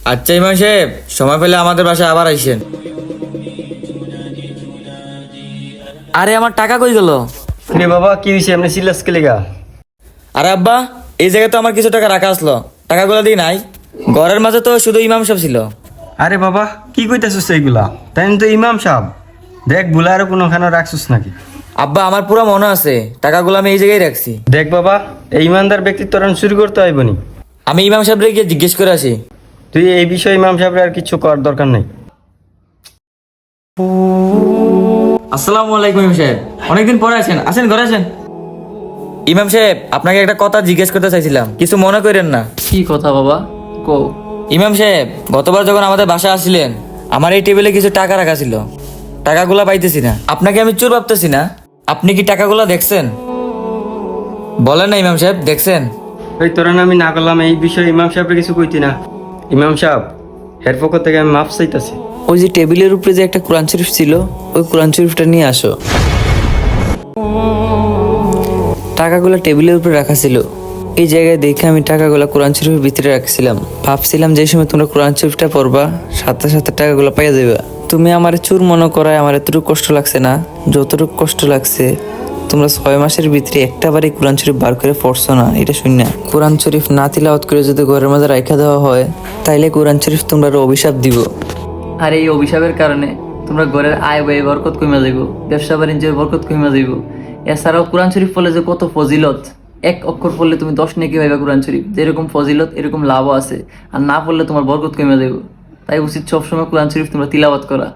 আচ্ছা ইমাম সাহেব, সময় পেলে আমাদের বাসায় আবার আইসেন। আরে আমার টাকা কই গেল? রে বাবা, কি হয়েছে? এমনি সিরিয়াস কে লেগা? আরে আব্বা, এই জায়গায় তো আমার কিছু টাকা রাখা আসলো, টাকাগুলো দিই নাই। ঘরের মাঝে তো শুধু ইমাম সাহেব ছিল। আরে বাবা, কি কইতাছিস এইগুলা? তাই তো ইমাম সাহেব, দেখ ভুলা আরো কোনোখানে রাখছিস নাকি? আব্বা আমার পুরো মনে আছে, টাকাগুলো আমি এই জায়গায় রাখছি। দেখ বাবা, এই ইমানদার ব্যক্তিত্ব চুরি করতে আইবনি। আমি ইমাম সাহেবরে গিয়ে জিজ্ঞেস করে আসি। তুই এই বিষয়ে ইমাম সাহেবের আর কিছু করার দরকার নেই। আসসালামু আলাইকুম ইমাম সাহেব, অনেকদিন পরে আছেন, আসেন ঘরে আসেন। ইমাম সাহেব, আপনাকে একটা কথা জিজ্ঞেস করতে চাইছিলাম, কিছু মনে করেন না। কি কথা বাবা, কো। ইমাম সাহেব, গতবার যখন আমাদের বাসায় আসছিলেন, আমার এই টেবিলে কিছু টাকা রাখা ছিল, টাকাগুলা পাইতেছি না। আপনাকে আমি চোর ভাবতেছি না, আপনি কি টাকাগুলা দেখছেন? বলেন না ইমাম সাহেব, দেখছেন? ওই তোরা না আমি না করলাম, এই বিষয়ে ইমাম সাহেবের কিছু কইতি না। ইমাম সাহেব, এর পক্ষ থেকে আমি মাফ চাইতাছি। ওই যে টেবিলের উপরে যে একটা কোরআন শরীফ ছিল, ওই কোরআন শরীফটা নিয়ে আসো। টাকাগুলো টেবিলের উপরে রাখা ছিল, এই জায়গায় দেখে আমি টাকাগুলো কোরআন শরীফের ভিতরে রাখছিলাম। ভাবছিলাম যে সময় তোমরা কোরআন শরীফটা পড়বা, সাথে সাথে টাকাগুলো পাইয়া দেবা। তুমি আমার চুর মনে করায় আমার এতটুকু কষ্ট লাগছে না, যতটুকু কষ্ট লাগছে তোমরা 6 মাসের ভিতরে একটাবারই কোরআন শরীফ বার করে পড়ছো না। এটা শুন না, কোরআন শরীফ না তিলাওয়াত করে যদি ঘরের মধ্যে রাখা দেওয়া হয়, তাইলে কোরআন শরীফ তোমরা অভিশাপ দিব। আর এই অভিশাপের কারণে তোমরা ঘরের আয় ব্যয় বরকত কমে যাইব, ব্যবসা বাণিজ্যের বরকত কমে যাইব। এছাড়াও কোরআন শরীফ পড়লে যে কত ফজিলত, এক অক্ষর পড়লে তুমি 10 নেকি পাইবা। কোরআন শরীফ যেরকম ফজিলত এরকম লাভও আছে, আর না পড়লে তোমার বরকত কমে যাইব। তাই উচিত সবসময় কোরআন শরীফ তোমরা তিলাওয়াত করা।